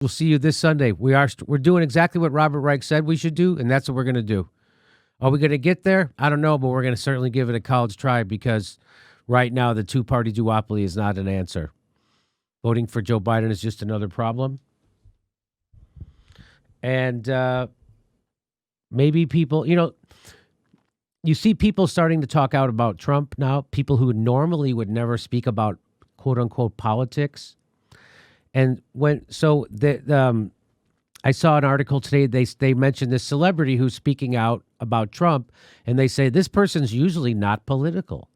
We'll see you this Sunday. We're doing exactly what Robert Reich said we should do, and that's what we're going to do. Are we going to get there? I don't know, but we're going to certainly give it a college try because right now the two-party duopoly is not an answer. Voting for Joe Biden is just another problem. And maybe people, you see people starting to talk out about Trump now, people who normally would never speak about quote-unquote politics. And I saw an article today, they mentioned this celebrity who's speaking out about Trump, and they say this person's usually not political.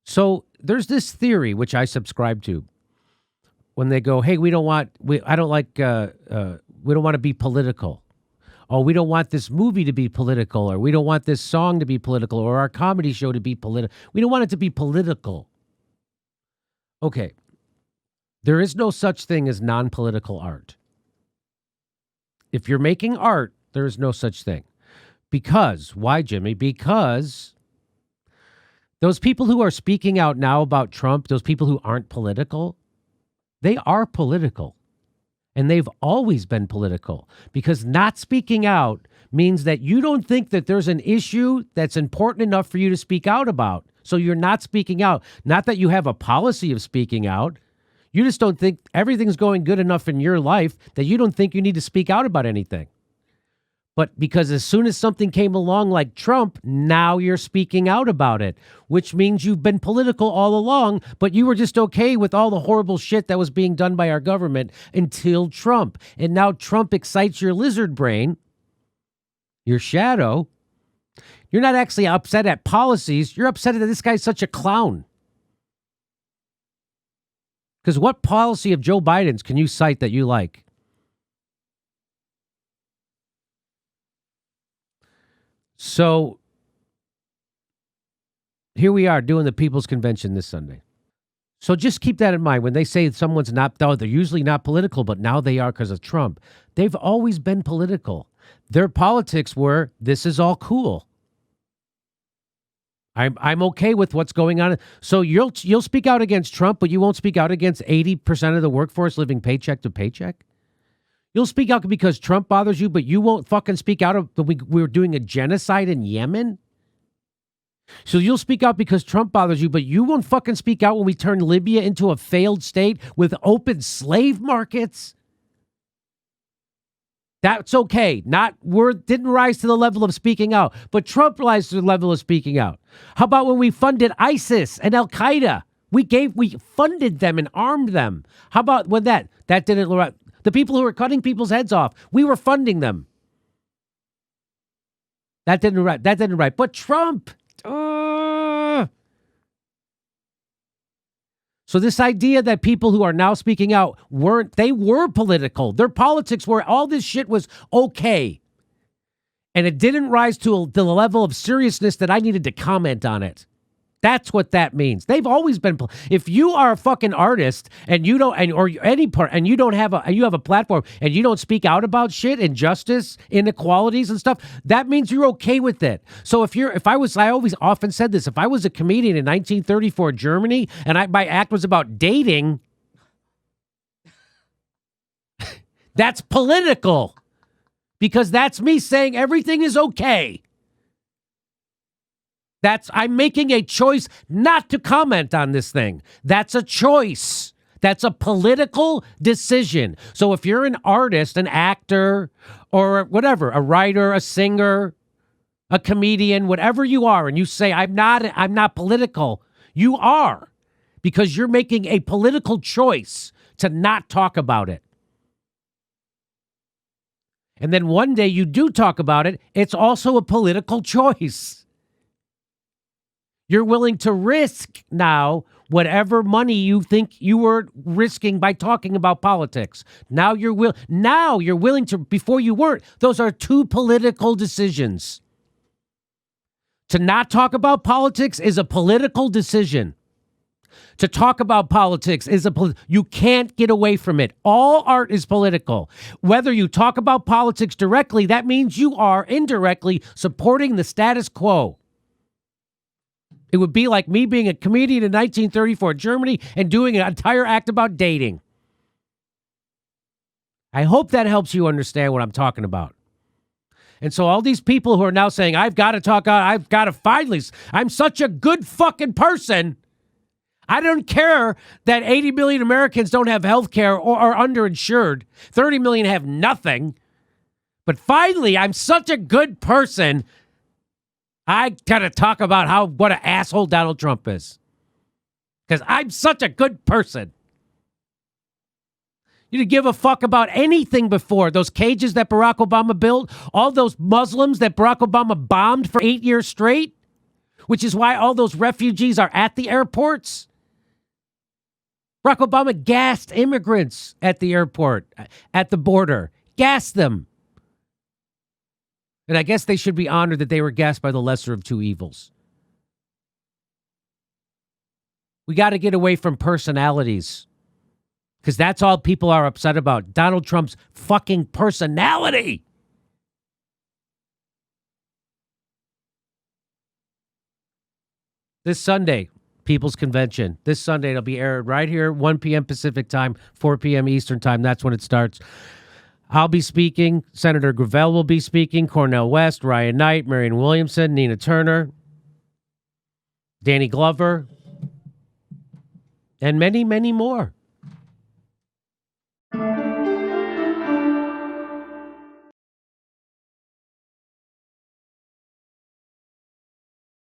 So there's this theory, which I subscribe to, when they go, hey, we don't want to be political. Oh, we don't want this movie to be political, or we don't want this song to be political, or our comedy show to be political. We don't want it to be political. Okay. There is no such thing as non-political art. If you're making art, there is no such thing. Because, why, Jimmy? Because those people who are speaking out now about Trump, those people who aren't political, they are political. And they've always been political. Because not speaking out means that you don't think that there's an issue that's important enough for you to speak out about. So you're not speaking out. Not that you have a policy of speaking out. You just don't think everything's going good enough in your life that you don't think you need to speak out about anything. But because as soon as something came along like Trump, now you're speaking out about it, which means you've been political all along, but you were just okay with all the horrible shit that was being done by our government until Trump. And now Trump excites your lizard brain, your shadow. You're not actually upset at policies. You're upset that this guy's such a clown. Because what policy of Joe Biden's can you cite that you like? So here we are doing the People's Convention this Sunday. So just keep that in mind. When they say someone's not, they're usually not political, but now they are because of Trump. They've always been political. Their politics were, this is all cool. I'm okay with what's going on. So you'll speak out against Trump, but you won't speak out against 80% of the workforce living paycheck to paycheck? You'll speak out because Trump bothers you, but you won't fucking speak out we were doing a genocide in Yemen? So you'll speak out because Trump bothers you, but you won't fucking speak out when we turn Libya into a failed state with open slave markets? That's okay. Didn't rise to the level of speaking out, but Trump rised to the level of speaking out. How about when we funded ISIS and Al Qaeda? We funded them and armed them. How about when that didn't, the people who were cutting people's heads off, we were funding them. That didn't right. But Trump. So this idea that people who are now speaking out were political. Their politics were, all this shit was okay. And it didn't rise to the level of seriousness that I needed to comment on it. That's what that means. They've always been. If you are a fucking artist and you don't, or any part, and you have a platform and you don't speak out about shit, injustice, inequalities and stuff, that means you're okay with it. So I always often said this, if I was a comedian in 1934 Germany and my act was about dating, that's political, because that's me saying everything is okay. I'm making a choice not to comment on this thing. That's a choice. That's a political decision. So if you're an artist, an actor, or whatever, a writer, a singer, a comedian, whatever you are, and you say, I'm not political, you are, because you're making a political choice to not talk about it. And then one day you do talk about it, it's also a political choice. You're willing to risk now whatever money you think you were risking by talking about politics. Now you're willing to, before you weren't. Those are two political decisions. To not talk about politics is a political decision. To talk about politics is you can't get away from it. All art is political. Whether you talk about politics directly, that means you are indirectly supporting the status quo. It would be like me being a comedian in 1934 Germany and doing an entire act about dating. I hope that helps you understand what I'm talking about. And so all these people who are now saying, I've got to talk out, I've got to finally, I'm such a good fucking person. I don't care that 80 million Americans don't have health care or are underinsured. 30 million have nothing. But finally, I'm such a good person. I got to talk about what an asshole Donald Trump is. Because I'm such a good person. You didn't give a fuck about anything before. Those cages that Barack Obama built, all those Muslims that Barack Obama bombed for 8 years straight, which is why all those refugees are at the airports. Barack Obama gassed immigrants at the airport, at the border. Gassed them. And I guess they should be honored that they were gassed by the lesser of two evils. We got to get away from personalities. Because that's all people are upset about. Donald Trump's fucking personality. This Sunday, People's Convention. This Sunday, it'll be aired right here, 1 p.m. Pacific time, 4 p.m. Eastern time. That's when it starts. I'll be speaking. Senator Gravel will be speaking. Cornel West, Ryan Knight, Marianne Williamson, Nina Turner, Danny Glover, and many, many more.